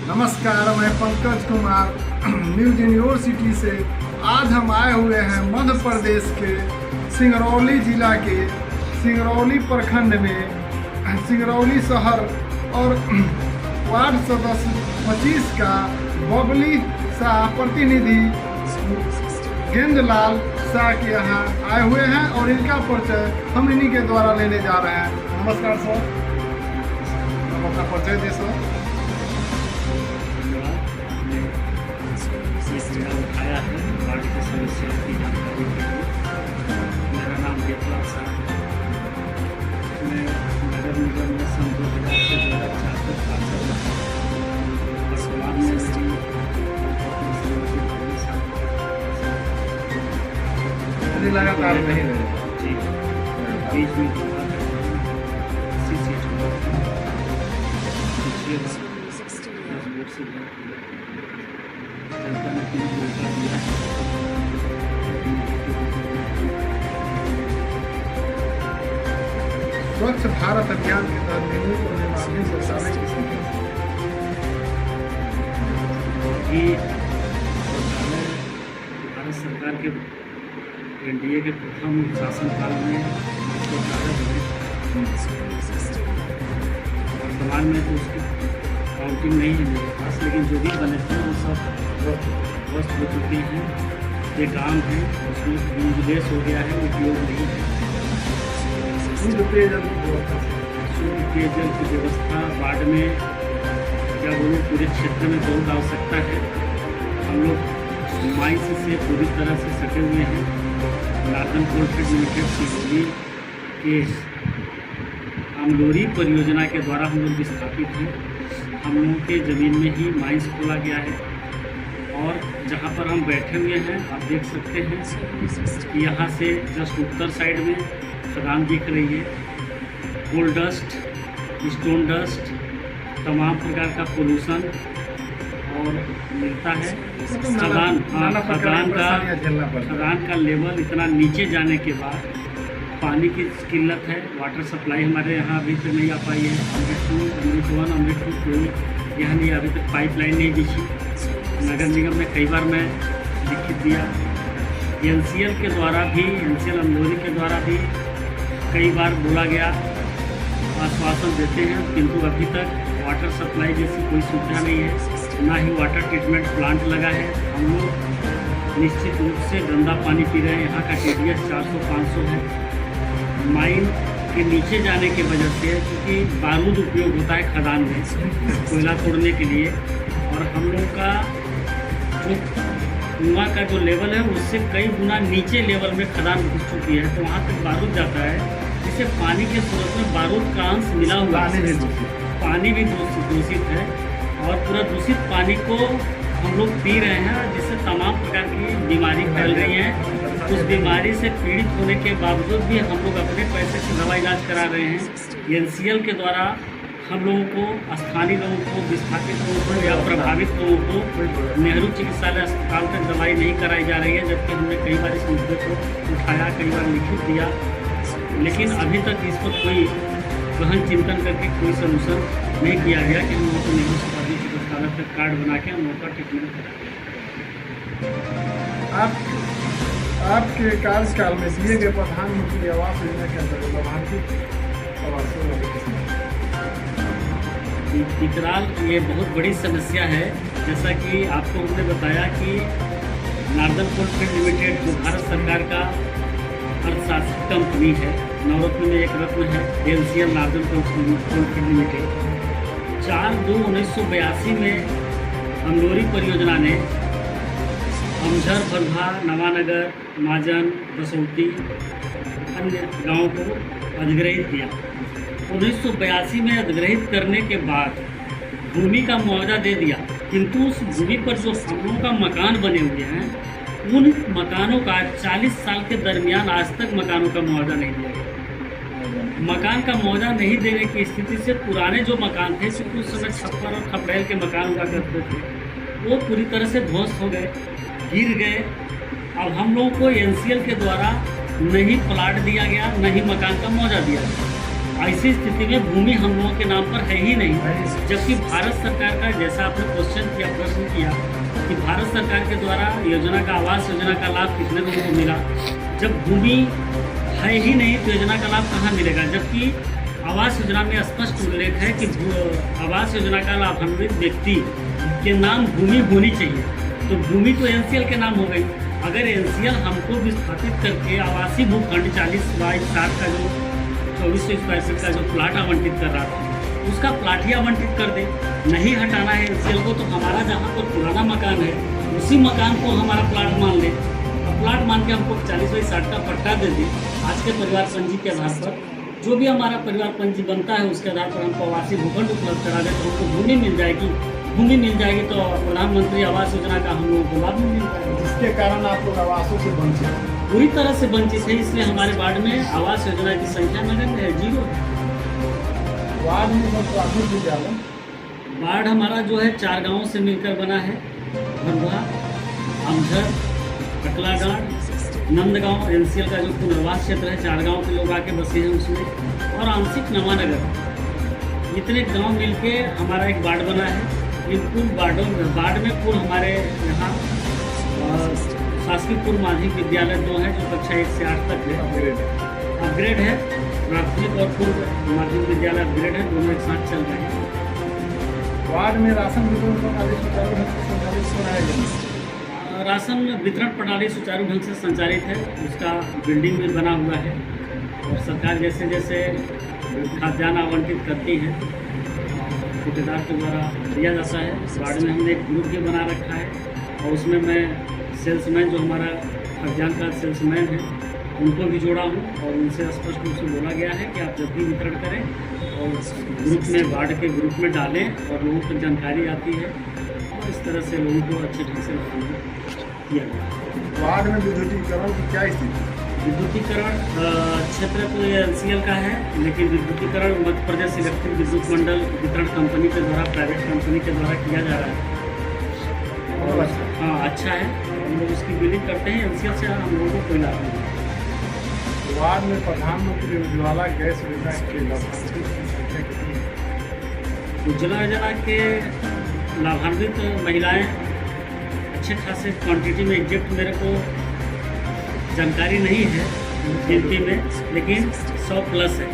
नमस्कार, मैं Pankaj Kumar news university से। आज हम आए हुए हैं मध्य प्रदेश के सिंगरौली जिला के सिंगरौली प्रखंड में सिंगरौली शहर और वार्ड सदस्य 25 का बबली शाह प्रतिनिधि गेंदलाल शाह के यहाँ आए हुए हैं और इनका परिचय हम इन्हीं के द्वारा लेने जा रहे हैं। नमस्कार सर, आप अपना परिचय दें सर। उठाया है वार्ड के सदस्यों की जानकारी के लिए। मेरा नाम गेंदलाल शाह है। मैं नगर निगम में सन 2000 से 2004 तक पार्षद रहा। वर्तमान में मेरी लगातार नहीं रहे जी बीच में इसी सीट पर पिछले बार 10 वोट से जनता ने 3 वोट दिया है। स्वच्छ भारत अभियान के तहत नियमित होने वाली शौचालय की संख्या ये शौचालय भारत सरकार के एनडीए के प्रथम शासनकाल में शौचालय बने। वर्तमान में तो उसकी काउंटिंग नहीं है मेरे पास, लेकिन जो भी बने थे वो सब ध्वस्त हो चुके हैं। ये काम है, उसमें यूजलेस हो गया है, उपयोग नहीं है। शुद्ध पेयजल की व्यवस्था शुद्ध पेयजल की व्यवस्था वार्ड में क्या बोलूँ पूरे क्षेत्र में बहुत आवश्यकता है। हम लोग माइंस से पूरी तरह से सटे हुए हैं। नार्दन कोलफील्ड लिमिटेड सिंगरौली के अमलोरी परियोजना के द्वारा हम लोग स्थापित हैं। हम लोगों के ज़मीन में ही माइंस खोला गया है और जहाँ पर हम बैठे हुए हैं आप देख सकते हैं कि यहाँ से जस्ट उत्तर साइड में खदान दिख रही है। कोल डस्ट, स्टोन डस्ट, तमाम प्रकार का पोल्यूशन और मिलता है। खदान का लेवल इतना नीचे जाने के बाद पानी की किल्लत है। वाटर सप्लाई हमारे यहाँ अभी तक नहीं आ पाई है। अमृत 2, अमृत 1, अमृत 2 कोई यहाँ नहीं, अभी तक पाइपलाइन नहीं बिछी। नगर निगम में कई बार मैं लिखित दिया। एनसीएल के द्वारा भी, एनसीएल अमलोरी के द्वारा भी कई बार बोला गया, आश्वासन देते हैं, किंतु अभी तक वाटर सप्लाई जैसी कोई सुविधा नहीं है, ना ही वाटर ट्रीटमेंट प्लांट लगा है। हम लोग निश्चित रूप से गंदा पानी पी रहे हैं। यहाँ का TDS 400-500 है। माइन के नीचे जाने की वजह से, क्योंकि बारूद उपयोग होता है खदान में कोयला तोड़ने के लिए, और हम लोग का जो कुआं का जो लेवल है उससे कई गुना नीचे लेवल में खदान घुस चुकी है, तो वहाँ तक बारूद जाता है। जिससे पानी के स्रोत में बारूद का अंश मिला हुआ है। पानी भी दूषित है और पूरा दूषित पानी को हम लोग पी रहे हैं, जिससे तमाम प्रकार की बीमारी फैल रही है। उस बीमारी से पीड़ित होने के बावजूद भी हम लोग अपने पैसे से दवा इलाज करा रहे हैं। एनसीएल के द्वारा हम लोगों को, स्थानीय लोगों को, विस्थापित लोगों को या प्रभावित लोगों को नेहरू चिकित्सालय अस्पताल तक दवाई नहीं कराई जा रही है, जबकि हमने कई बार इस मुद्दे को उठाया, कई बार लिखित दिया, लेकिन अभी तक इस पर कोई गहन चिंतन करके कोई सोल्यूशन नहीं किया गया कि हम लोगों को नेहरू चिकित्सालय तक कार्ड बना के हम लोगों का ट्रीटमेंट आप आपके कार्यकाल में दिए गए प्रधानमंत्री आवास योजना के अंतर्गत लाभार्थी विकराल ये बहुत बड़ी समस्या है। जैसा कि आपको हमने बताया कि नार्दन कोलफील्ड लिमिटेड जो भारत सरकार का अर्थशास्त्री कंपनी है, नवरत्न में एक रत्न है, एनसीएल नार्दन कोलफील्ड लिमिटेड, 4/2/1982 में अमलोरी परियोजना ने अमझर, बरधा, नवानगर, माजन, दसौती अन्य गाँवों को अधिग्रहित किया। 1982 में अधिग्रहित करने के बाद भूमि का मुआवजा दे दिया, किंतु उस भूमि पर जो हम लोगों का मकान बने हुए हैं, उन मकानों का 40 साल के दरमियान आज तक मकानों का मुआवजा नहीं दिया गया। मकान का मुआवजा नहीं देने की स्थिति से पुराने जो मकान थे, क्योंकि उस समय छप्पर और खपड़ेल के मकान हुआ करते थे, वो पूरी तरह से ध्वस्त हो गए, गिर गए। अब हम लोगों को एनसीएल के द्वारा नहीं प्लाट दिया गया, नहीं मकान का मुआवजा दिया गया। ऐसी स्थिति में भूमि हम लोगों के नाम पर है ही नहीं, जबकि भारत सरकार का, जैसा आपने प्रश्न किया कि भारत सरकार के द्वारा योजना का, आवास योजना का लाभ कितने लोगों को मिला। जब भूमि है ही नहीं तो योजना का लाभ कहाँ मिलेगा, जबकि आवास योजना में स्पष्ट उल्लेख है कि आवास योजना का लाभान्वित व्यक्ति के नाम भूमि होनी चाहिए। तो भूमि तो एनसीएल के नाम हो गई। अगर एनसीएल हमको विस्थापित करके आवासीय भूखंड 40/60 का जो 2400 स्क्वायर फीट का जो प्लाट आवंटित कर रहा था, उसका प्लाट ही आवंटित कर दे। नहीं हटाना है एनसीएल को, तो हमारा जहाँ पर पुराना मकान है उसी मकान को हमारा प्लाट मान ले। अब प्लाट मान के हमको 40/60 का पट्टा दे दे। आज के परिवार पंजी के आधार पर जो भी हमारा परिवार पंजी बनता है उसके आधार पर हमको आवासीय भूखंड उपलब्ध करा दे, तो हमको भूमि मिल जाएगी। भूमि मिल जाएगी तो प्रधानमंत्री आवास योजना का हम लोगों को लाभ नहीं मिल पाएगा, जिसके कारण आप लोग आवासों से वंचित हैं। पूरी तरह से वंचित है। इसलिए हमारे वार्ड में आवास योजना की संख्या नगण्य है, 0 है। वार्ड में सब प्राथमिक विद्यालय, वार्ड हमारा जो है 4 गांवों से मिलकर बना है। भरभुआ, अमझर, कटलाडांड, नंदगांव, एनसीएल का जो पुनर्वास क्षेत्र है, 4 गांव के लोग आके बसे हैं उसमें, और आंशिक नवानगर। इतने गांव मिलके हमारा एक वार्ड बना है। इन कुल वार्ड में कुल हमारे यहाँ शासकीय पूर्व माध्यमिक विद्यालय 2 हैं जो कक्षा 1 से 8 तक है, अपग्रेड है। प्राथमिक और पूर्व माध्यमिक विद्यालय अपग्रेड है, दोनों एक साथ चल रहे हैं। वार्ड में राशन वितरण प्रणाली सुचारू ढंग से संचालित हो रहा है। राशन वितरण प्रणाली सुचारू ढंग से संचालित है, उसका बिल्डिंग भी बना हुआ है, और सरकार जैसे जैसे खाद्यान्न आवंटित करती है ठेकेदार के द्वारा दिया जाता है। वार्ड में हमने एक ग्रुप भी बना रखा है, और उसमें मैं सेल्समैन, जो हमारा खाद्यान्न का सेल्समैन है, उनको भी जोड़ा हूँ, और उनसे स्पष्ट रूप से बोला गया है कि आप जब भी वितरण करें और ग्रुप में, वार्ड के ग्रुप में डालें, और लोगों को जानकारी आती है, और इस तरह से लोगों को अच्छे ढंग से किया गया। वार्ड में विद्युतीकरण की क्या स्थिति? विद्युतीकरण क्षेत्र तो एनसीएल का है, लेकिन विद्युतीकरण मध्य प्रदेश इलेक्ट्रिक विद्युत मंडल वितरण कंपनी के द्वारा, प्राइवेट कंपनी के द्वारा किया जा रहा है। और हाँ, अच्छा है। हम लोग उसकी बिलिंग करते हैं, एनसीएल से हम लोगों को कोई लाभ नहीं। वार्ड में प्रधानमंत्री उज्ज्वला गैस योजना के लाभार्थी की संख्या कितनी है? उज्ज्वला योजना के लाभान्वित महिलाएं अच्छे खासे क्वांटिटी में, एग्जैक्ट मेरे को जानकारी नहीं है गिनती में, लेकिन 100+ है।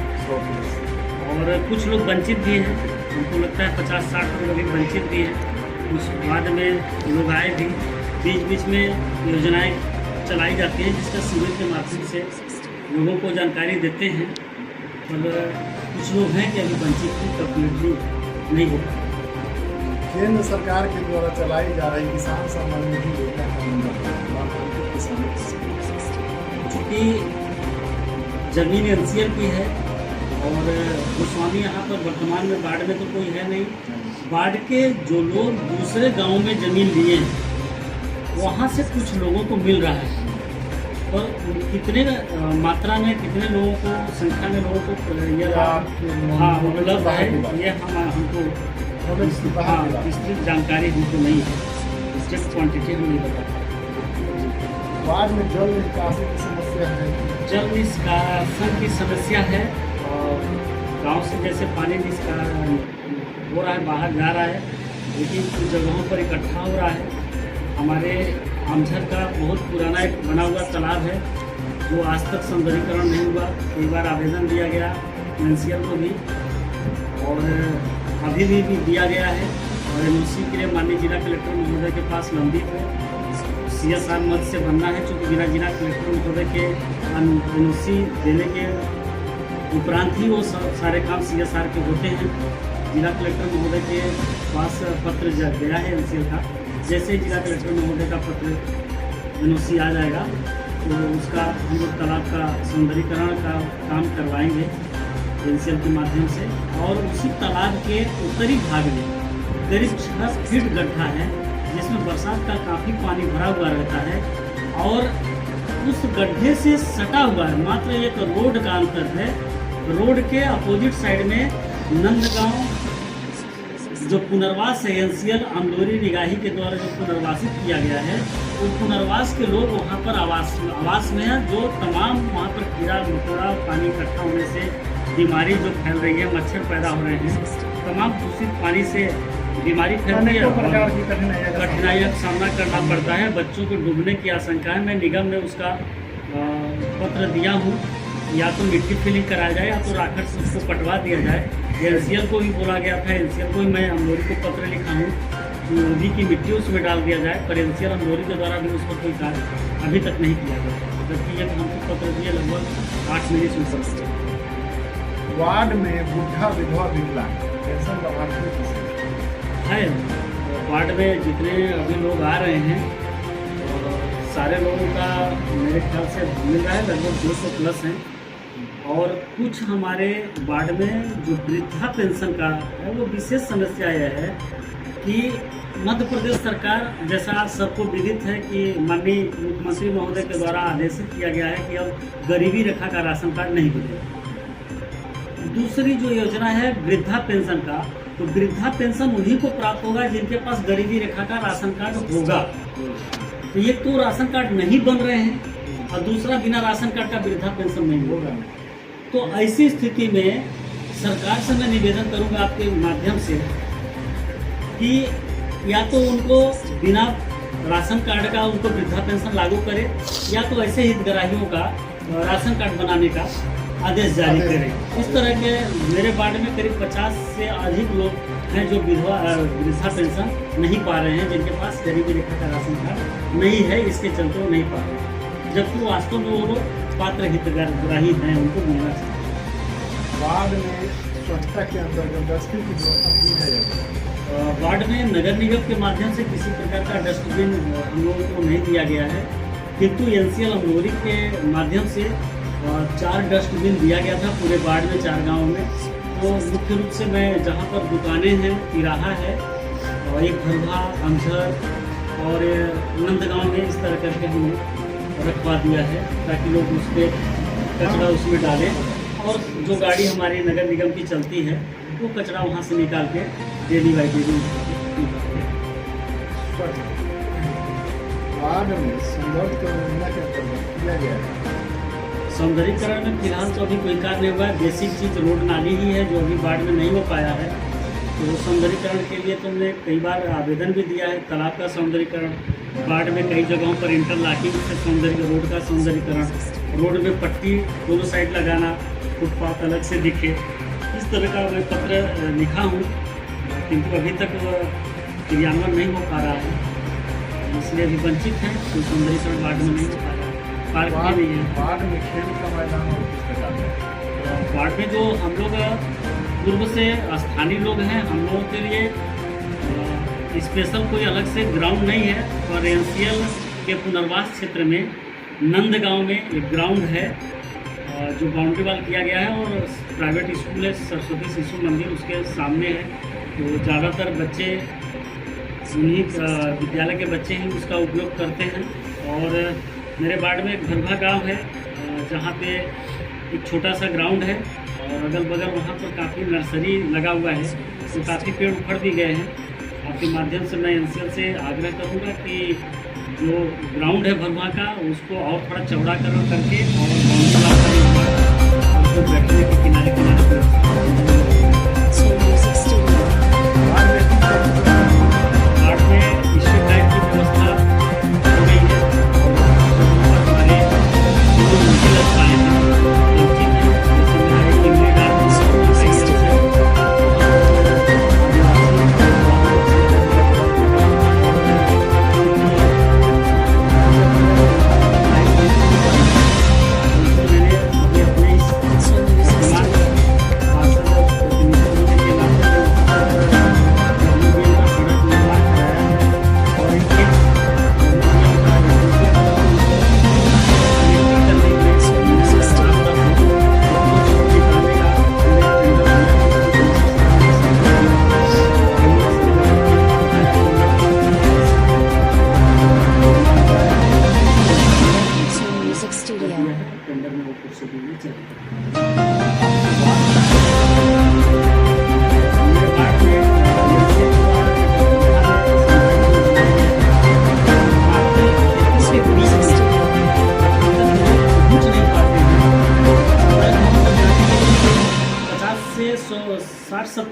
और कुछ लोग वंचित भी हैं, हमको लगता है 50-60 लोग अभी वंचित भी हैं। कुछ बाद में लोग आए भी, बीच बीच में योजनाएं चलाई जाती हैं जिसका शिविर के माध्यम से लोगों को जानकारी देते हैं, और कुछ लोग हैं कि अभी वंचित भी कंप्लीटली नहीं हो पाए। केंद्र सरकार के द्वारा चलाई जा रही किसान सम्मान निधि योजना चूँकि जमीन एनसीएल की है, और गोस्वामी यहाँ पर वर्तमान में वार्ड में तो कोई है नहीं। वार्ड के जो लोग दूसरे गांव में ज़मीन लिए हैं, वहाँ से कुछ लोगों को मिल रहा है, और कितने मात्रा में, कितने लोगों को, संख्या में लोगों को यह हाँ उपलब्ध है, ये हमको विस्तृत जानकारी हमको नहीं है, स्टेट क्वांटिटी हम नहीं बता पाते। वार्ड में जल निकासी की समस्या है। जल निष्कासन की समस्या है, और गांव से जैसे पानी निष्कासन हो रहा है, बाहर जा रहा है, लेकिन कुछ जगहों पर इकट्ठा हो रहा है। हमारे अमझर का बहुत पुराना एक बना हुआ तालाब है, जो आज तक सौंदर्यीकरण नहीं हुआ। कई बार आवेदन दिया गया एनसीएल को भी, और अभी भी दिया गया है, और एनओसी के लिए माननीय जिला कलेक्टर महोदय के पास लंबित है। CSR मद से बनना है, चूँकि बिना जिला कलेक्टर महोदय के एनओसी देने के उपरांत ही वो सारे काम CSR के होते हैं। जिला कलेक्टर महोदय के पास पत्र गया है एनसीएल का। जैसे ही जिला कलेक्टर महोदय का पत्र एनओसी आ जाएगा, तो उसका हम लोग तालाब का सौंदर्यीकरण का काम करवाएंगे एनसीएल के माध्यम से। और उसी तालाब के उत्तरी भाग में करीब 6 फीट गड्ढा है, जिसमें बरसात का काफ़ी पानी भरा हुआ रहता है, और उस गड्ढे से सटा हुआ है, मात्र एक रोड का अंतर है। रोड के अपोजिट साइड में नंदगांव जो पुनर्वास है, एनसीएल अमलोरी निगाही के द्वारा जो पुनर्वासित किया गया है, वो पुनर्वास के लोग वहाँ पर आवास में हैं, जो तमाम वहाँ पर कीड़ा मकोड़ा पानी इकट्ठा होने से बीमारी जो फैल रही है, मच्छर पैदा हो रहे हैं, तमाम दूषित पानी से बीमारी फैल रही है अनेकों प्रकार और की कठिनाइयों का सामना करना पड़ता है। बच्चों को डूबने की आशंका है। मैं निगम में उसका पत्र दिया हूँ, या तो मिट्टी फिलिंग कराया जाए या तो राखड़ से उसको पटवा दिया जाए। एनसीएल को भी बोला गया था, एनसीएल को भी मैं अमलोरी को पत्र लिखा हूँ कि नदी की मिट्टी उसमें डाल दिया जाए, पर एनसीएल अमलोरी के द्वारा भी उस पर कोई कार्य अभी तक नहीं किया गया। जबकि ये हमको पत्र दिए लगभग 8 महीने से ऊपर वार्ड में बुढ़ा विधवा विकलांग पेंशन लाभार्थी है। वार्ड में जितने अभी लोग आ रहे हैं सारे लोगों का मेरे ख्याल से मिल रहा है, लगभग 200 प्लस हैं। और कुछ हमारे वार्ड में जो वृद्धा पेंशन का है वो विशेष समस्या यह है कि मध्य प्रदेश सरकार, जैसा सबको विदित है कि माननीय मुख्यमंत्री महोदय के द्वारा आदेशित किया गया है कि अब गरीबी रेखा का राशन कार्ड नहीं बनेगा। दूसरी जो योजना है वृद्धा पेंशन का, तो वृद्धा पेंशन उन्हीं को प्राप्त होगा जिनके पास गरीबी रेखा का राशन कार्ड होगा। तो एक तो राशन कार्ड नहीं बन रहे हैं और दूसरा बिना राशन कार्ड का वृद्धा पेंशन नहीं होगा। तो ऐसी स्थिति में सरकार से मैं निवेदन करूंगा आपके माध्यम से कि या तो उनको बिना राशन कार्ड का उनको वृद्धा पेंशन लागू करे, या तो ऐसे हितग्राहियों का राशन कार्ड बनाने का आदेश जारी करें। इस तरह के मेरे वार्ड में करीब 50 से अधिक लोग हैं जो वृद्धा पेंशन नहीं पा रहे हैं, जिनके पास गरीबी रेखा का राशन कार्ड नहीं है, इसके चलते वो नहीं पा रहे हैं, जबकि वास्तव में वो लोग पात्र हितग्राही हैं, उनको मिलना चाहिए। वार्ड में स्वच्छता के अंतर्गत डस्टबिन की व्यवस्था की है। वार्ड में नगर निगम के माध्यम से किसी प्रकार का डस्टबिन हम लोगों को नहीं दिया गया है, किंतु एनसीएल अमलोरी के माध्यम से 4 डस्टबिन दिया गया था पूरे वार्ड में, 4 गाँव में। तो मुख्य रूप से मैं जहाँ पर दुकानें हैं, तिराहा है और एक भरभा, अमझर और नंदगांव में, इस तरह करके हमने रखवा दिया है ताकि लोग उस पर कचरा उसमें डालें। और जो गाड़ी हमारी नगर निगम की चलती है वो कचरा वहाँ से निकाल के डेली बाई डेली वार्ड में सौंदर्यीकरण योजना के अंतर्गत किया गया है। सौंदर्यीकरण में फिलहाल तो अभी कोई कार्य नहीं हुआ है। बेसिक चीज़ रोड नाली ही है जो अभी वार्ड में नहीं हो पाया है। तो सौंदर्यीकरण के लिए तुमने कई बार आवेदन भी दिया है। तालाब का सौंदर्यीकरण, वार्ड में कई जगहों पर इंटरलॉकिंग से सौंदर्य, रोड का सौंदर्यीकरण, रोड में पट्टी दोनों साइड लगाना, फुटपाथ अलग से दिखे, इस तरह का मैं पत्र लिखा हूँ, किंतु अभी तक क्रियान्वयन नहीं हो पा रहा है, इसलिए अभी वंचित है। तो सौंदर्यीकरण वार्ड में नहीं हो पा रहा है। पार्क भी नहीं है। वार्ड में खेल का मैदान और किस प्रकार है? वार्ड में जो हम लोग पूर्व से स्थानीय लोग हैं, हम लोगों के लिए स्पेशल कोई अलग से ग्राउंड नहीं है। और एनसीएल के पुनर्वास क्षेत्र में नंदगांव में एक ग्राउंड है जो बाउंड्री वाल किया गया है, और प्राइवेट स्कूल है सरस्वती शिशु मंदिर उसके सामने है। तो ज़्यादातर बच्चे उन्हीं विद्यालय के बच्चे ही उसका उपयोग करते हैं। और मेरे वार्ड में एक भरभा गाँव है जहाँ पे एक छोटा सा ग्राउंड है, और अगल बगल वहाँ पर काफ़ी नर्सरी लगा हुआ है, तो काफ़ी पेड़ उखड़ भी गए हैं। आपके माध्यम से मैं एनसीएल से आग्रह करूँगा कि जो ग्राउंड है भरभा का उसको और थोड़ा चौड़ा करके और उसको बैठने के किनारे वार्ड में स्ट्रीट लाइट की व्यवस्था हो गई है। हमारे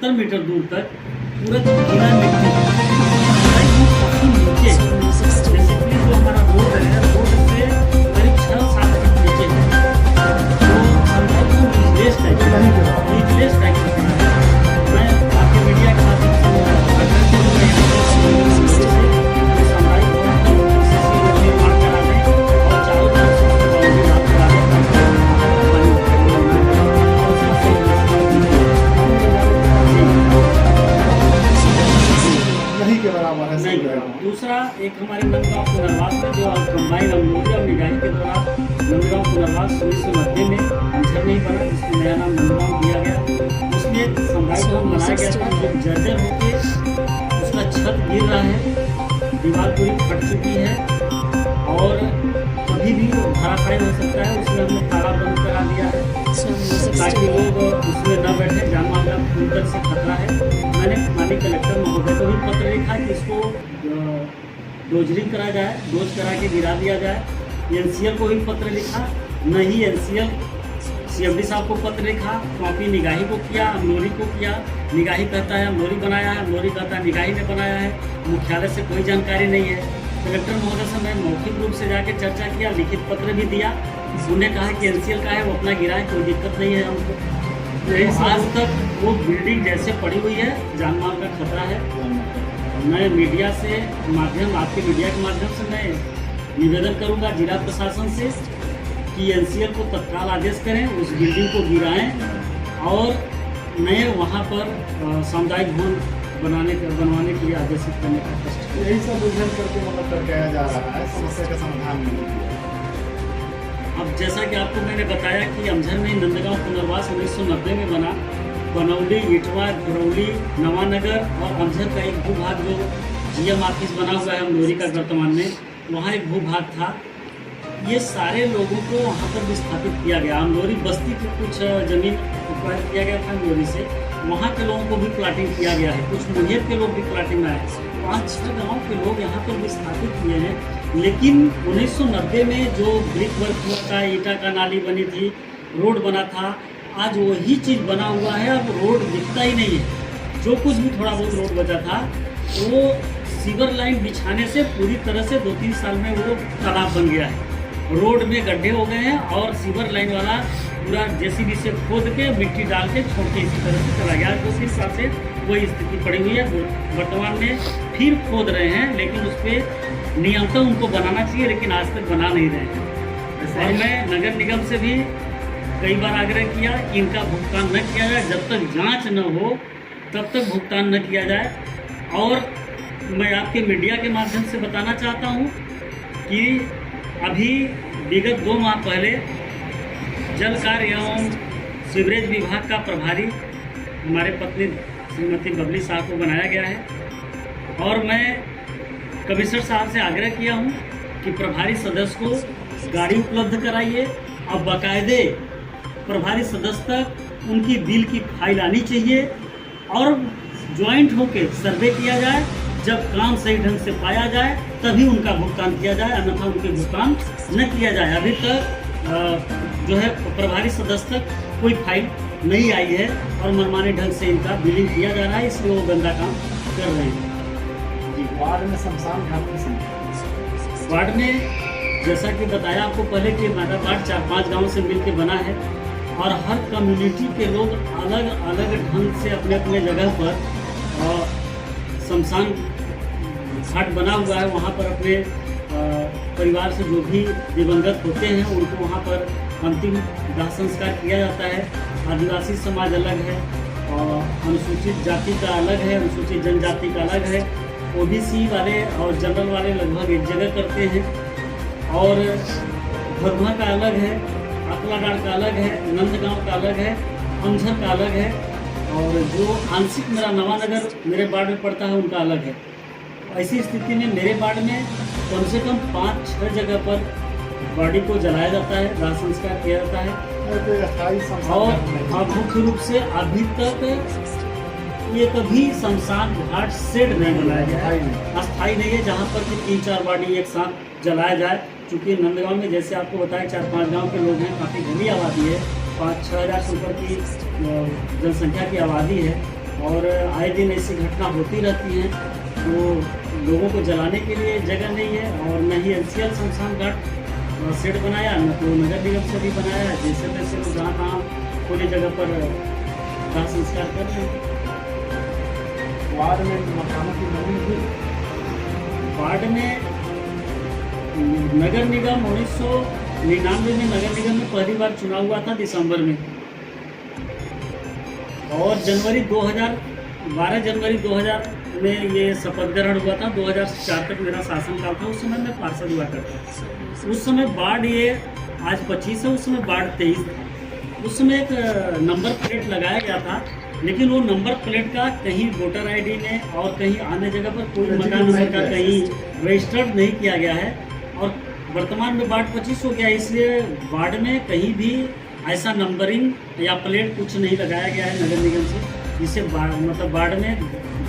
70 मीटर दूर तक पूरा गीला मिट्टी है। समुदाय भवन काफी नीचे है। बेसिकली जो हमारा रोड है, रोड से करीब 6-7 फीट नीचे है। तो समुदाय भवन नीचलेस टाइप का है। मैं आपके मीडिया के माध्यम से समुदाय भवन को निर्माण करा दें और चारों तरफ से बाउंड्री आप करा दें। नहीं के बराबर है। नहीं। दूसरा एक हमारे नंदगांव पुनर्वास में जो कंबाइन अमलोरी और निगाही के दौरान नंदगांव पुनर्वास 1990 में अंचल नहीं बना, जिसको नया नाम नंदगांव दिया गया। उसमें समुदाय भवन बनाया गया था जो जर्जर होके उसका छत गिर रहा है, दीवार पूरी फट चुकी है और कभी भी वो धराशायी हो सकता है। उसमें हमने ताला बंद करा दिया है ताकि लोग उसमें न बैठे, जान माल का पूरी से खतरा है। मैंने माननीय कलेक्टर महोदय को भी पत्र लिखा कि इसको डोजरिंग करा जाए, डोज करा के गिरा दिया जाए। एनसीएल को भी पत्र लिखा, नहीं एनसीएल सीएमडी साहब को पत्र लिखा, कॉपी निगाही को किया, अमलोरी को किया। निगाही कहता है अमलोरी बनाया है, अमलोरी कहता है निगाही ने बनाया है। मुख्यालय से कोई जानकारी नहीं है। कलेक्टर महोदय से मैं मौखिक रूप से जाके चर्चा किया, लिखित पत्र भी दिया। उन्होंने कहा कि एनसीएल का है वो अपना गिरा है, कोई दिक्कत नहीं है हमको। आज तक वो बिल्डिंग जैसे पड़ी हुई है, जान माल का खतरा है। मैं मीडिया से माध्यम, आपके मीडिया के माध्यम से मैं निवेदन करूंगा जिला प्रशासन से कि एनसीएल को तत्काल आदेश करें, उस बिल्डिंग को गिराएं और नए वहाँ पर सामुदायिक भवन बनवाने के लिए आदेशित करने का कष्ट। यही सब उलझन करके मतलब करके जा रहा है, समस्या का समाधान नहीं किया। अब जैसा कि आपको मैंने बताया कि अमझर में नंदगांव पुनर्वास 1990 में बना। बनौली, इटवा, घरौली, नवानगर और अमझर का एक भूभाग जो जीएम ऑफिस बना हुआ है अमलोरी का वर्तमान में, वहाँ एक भूभाग था। ये सारे लोगों को वहाँ पर विस्थापित किया गया। अमलोरी बस्ती की कुछ ज़मीन एक्वायर किया गया था अमलोरी से, वहाँ के लोगों को भी प्लाटिंग किया गया है। कुछ मुंगेर के लोग भी प्लाटिंग में आए। 5-6 गाँव के लोग यहाँ पर विस्थापित हुए हैं। लेकिन 1990 में जो ब्रिक वर्क हुआ था, ईटा का नाली बनी थी, रोड बना था, आज वही चीज़ बना हुआ है। अब रोड दिखता ही नहीं है। जो कुछ भी थोड़ा बहुत रोड बचा था वो सीवर लाइन बिछाने से पूरी तरह से 2-3 साल में वो तालाब बन गया है। रोड में गड्ढे हो गए हैं और सीवर लाइन वाला पूरा जेसीबी से खोद के मिट्टी डाल के छोड़ के इसी तरह से चला गया। 2-3 साल से वही स्थिति पड़ी हुई है। वर्तमान में फिर खोद रहे हैं, लेकिन उस पर नियंत्रण उनको बनाना चाहिए, लेकिन आज तक बना नहीं रहे हैं। और मैं नगर निगम से भी कई बार आग्रह किया कि इनका भुगतान न किया जाए, जब तक जांच न हो तब तक भुगतान न किया जाए। और मैं आपके मीडिया के माध्यम से बताना चाहता हूं कि अभी विगत 2 माह पहले जल कार्य एवं सीवरेज विभाग का प्रभारी हमारे पत्नी श्रीमती बबली साहब को बनाया गया है। और मैं कमिश्नर साहब से आग्रह किया हूं कि प्रभारी सदस्य को गाड़ी उपलब्ध कराइए और बाकायदे प्रभारी सदस्य तक उनकी बिल की फाइल आनी चाहिए और ज्वाइंट होकर सर्वे किया जाए। जब काम सही ढंग से पाया जाए तभी उनका भुगतान किया जाए, अन्यथा उनके भुगतान न किया जाए। अभी तक जो है प्रभारी सदस्य तक कोई फाइल नहीं आई है और मनमाने ढंग से इनका बिलिंग किया जा रहा है, इसलिए वो गंदा काम कर रहे हैं। जी, वार्ड में शमशान घाट की संख्या, वार्ड में जैसा कि बताया आपको पहले कि हमारा वार्ड 4-5 गाँव से मिल के बना है और हर कम्युनिटी के लोग अलग अलग ढंग से अपने अपने जगह पर शमशान घाट बना हुआ है। वहाँ पर अपने परिवार से जो भी दिवंगत होते हैं उनको वहाँ पर अंतिम दाह संस्कार किया जाता है। आदिवासी समाज अलग है और अनुसूचित जाति का अलग है, अनुसूचित जनजाति का अलग है, ओबीसी वाले और जनरल वाले लगभग एक जगह करते हैं। और भगवा का अलग है, अकलाडार का अलग है, नंदगांव का अलग है, अमझर का अलग है और जो आंशिक मेरा नवानगर मेरे वार्ड में पड़ता है उनका अलग है। ऐसी स्थिति में मेरे वार्ड में कम से कम 5-6 जगह पर बॉडी को जलाया जाता है, दाह संस्कार किया जाता है। और अब मुख्य रूप से अभी तक ये कभी शमशान घाट शेड नहीं बनाया गया है, अस्थायी नहीं है, जहाँ पर कि 3-4 बॉडी एक साथ जलाया जाए। चूँकि नंदगांव में जैसे आपको बताया 4-5 गाँव के लोग हैं, काफ़ी घनी आबादी है, 5-6 हज़ार से ऊपर की जनसंख्या की आबादी है। और आए दिन ऐसी घटना होती रहती हैं, तो लोगों को जलाने के लिए जगह नहीं है। और न ही एनसीएल शमशान घाट सेट बनाया, न तो नगर निगम से भी बनाया। जैसे तैसे लोग जहाँ तहाँ खुली जगह पर दाह संस्कार कर रहे हैं। वार्ड में मकानों की नमी हुई। वार्ड में नगर निगम 1999 में नगर निगम में पहली बार चुनाव हुआ था दिसंबर में, और 12 जनवरी 2000 में ये शपथ ग्रहण हुआ था। 2004 तक मेरा शासनकाल था, उस समय मैं पार्षद हुआ करता। उस समय वार्ड ये आज 25 है, उस समय वार्ड 23 था। उस समय एक नंबर प्लेट लगाया गया था, लेकिन वो नंबर प्लेट का कहीं वोटर आईडी ने और कहीं अन्य जगह पर कोई मकान नंबर का कहीं रजिस्टर्ड नहीं किया गया है। और वर्तमान में वार्ड 25 हो गया, इसलिए वार्ड में कहीं भी ऐसा नंबरिंग या प्लेट कुछ नहीं लगाया गया है नगर निगम से, जिससे मतलब वार्ड में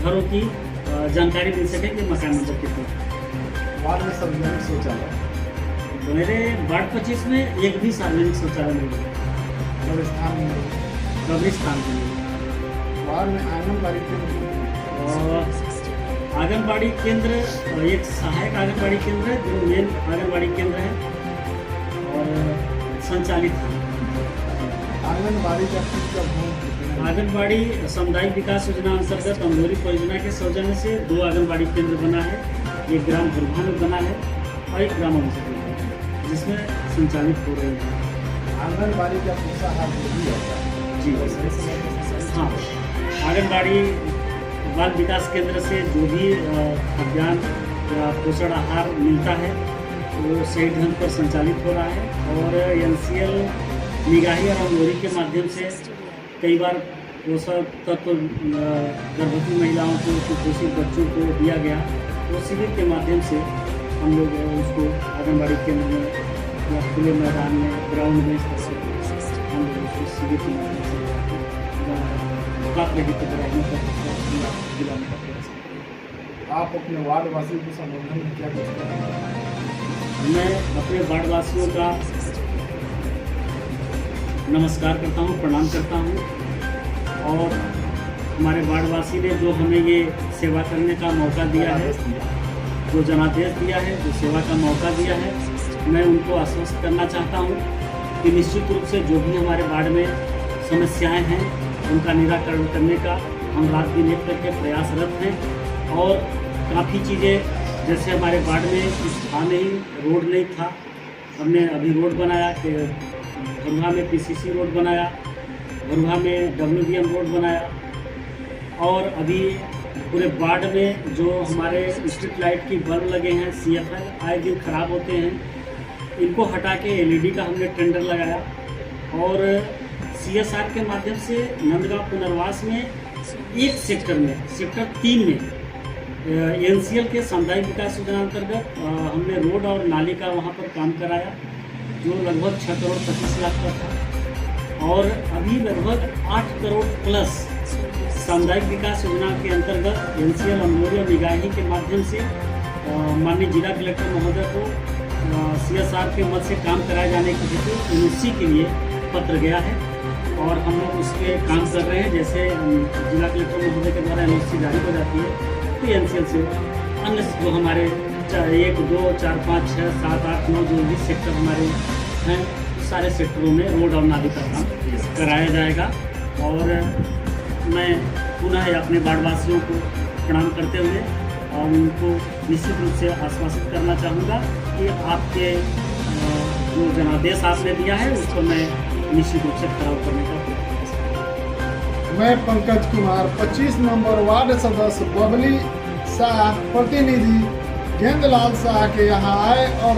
घरों की जानकारी मिल सके कि मकान नंबर कितना। वार्ड में सार्वजनिक शौचालय तो मेरे वार्ड 25 में एक भी सार्वजनिक शौचालय नहीं है, कब्रिस्तान में नहीं। वार्ड में आंगनबाड़ी केंद्र और आंगनबाड़ी केंद्र एक सहायक आंगनबाड़ी केंद्र है, जो मेन आंगनबाड़ी केंद्र है और संचालित है। आंगनबाड़ी का कितना भूमि? आंगनबाड़ी सामुदायिक विकास योजना अंतर्गत अमलोरी परियोजना के सौजन्य से 2 आंगनबाड़ी केंद्र बना है। एक ग्राम भुरभा में बना है और एक ग्राम अमसर में, जिसमें संचालित हो रहे हैं। आंगनबाड़ी का पोषाहार जो भी होता है जी सही समय पर सही। हाँ, आंगनबाड़ी बाल विकास केंद्र से जो भी अभियान या पोषण आहार मिलता है वो सही ढंग पर संचालित हो रहा है। और एनसीएल निगाही और अमलोरी के माध्यम से कई बार पोषक तत्व गर्भवती महिलाओं को, कुपोषित बच्चों को दिया गया, तो शिविर के माध्यम से हम लोग उसको आंगनबाड़ी केंद्र में या खुले मैदान में, ग्राउंड में, इस तरह से हम लोग उसको शिविर के माध्यम से प्राप्त कराने का दिलाने का प्रयास करते हैं। आप अपने वार्ड वासियों के संबोधन में क्या कहते हैं? मैं अपने वार्ड वासियों का नमस्कार करता हूँ, प्रणाम करता हूँ। और हमारे वार्डवासी ने जो हमें ये सेवा करने का मौका दिया है, जो जनादेश दिया है, जो सेवा का मौका दिया है, मैं उनको आश्वस्त करना चाहता हूँ कि निश्चित रूप से जो भी हमारे वार्ड में समस्याएं हैं उनका निराकरण करने का हम रात दिन एक करके प्रयासरत हैं। और काफ़ी चीज़ें, जैसे हमारे वार्ड में कुछ था नहीं, रोड नहीं था, हमने अभी रोड बनाया कि भरुहा में पीसीसी रोड बनाया, भरुहा में WBM रोड बनाया। और अभी पूरे वार्ड में जो हमारे स्ट्रीट लाइट की बल्ब लगे हैं CFL आए दिन खराब होते हैं, इनको हटा के LED का हमने टेंडर लगाया। और CSR के माध्यम से नंदगांव पुनर्वास में एक सेक्टर में, सेक्टर 3 में NCL के सामुदायिक विकास योजना अंतर्गत हमने रोड और नाली का वहाँ पर काम कराया, जो लगभग 6 करोड़ 25 लाख का था। और अभी लगभग 8 करोड़ प्लस सामुदायिक विकास योजना के अंतर्गत NCL अमलोरी और निगाही के माध्यम से माननीय जिला कलेक्टर महोदय को CSR के मद से काम कराए जाने के हेतु NOC के लिए पत्र गया है, और हम लोग उसके काम कर रहे हैं। जैसे जिला कलेक्टर महोदय के द्वारा NOC जारी हो जाती है, तो NCL से अन्य जो हमारे 1, 2, 4, 5, 6, 7, 8, 9 जो भी सेक्टर हमारे हैं, सारे सेक्टरों में रोड और नाली का काम कराया जाएगा। और मैं पुनः अपने वार्डवासियों को प्रणाम करते हुए और उनको निश्चित रूप से आश्वासित करना चाहूँगा कि आपके जो जनादेश आपने दिया है उसको मैं निश्चित रूप से खरा करने का प्रयास करूँगा। मैं पंकज कुमार 25 नंबर वार्ड सदस्य बबली शाह प्रतिनिधि गेंदलाल शाह के यहाँ आए और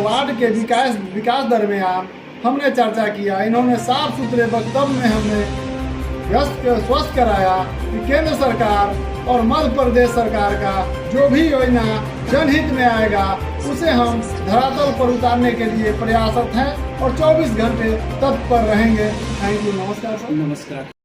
वार्ड के विकास दरमियान हमने चर्चा किया। इन्होंने साफ सुथरे वक्तव्य में हमें स्वस्थ कराया कि केंद्र सरकार और मध्य प्रदेश सरकार का जो भी योजना जनहित में आएगा उसे हम धरातल पर उतारने के लिए प्रयासरत हैं और 24 घंटे तत्पर रहेंगे। Thank you. नमस्कार सर। नमस्कार।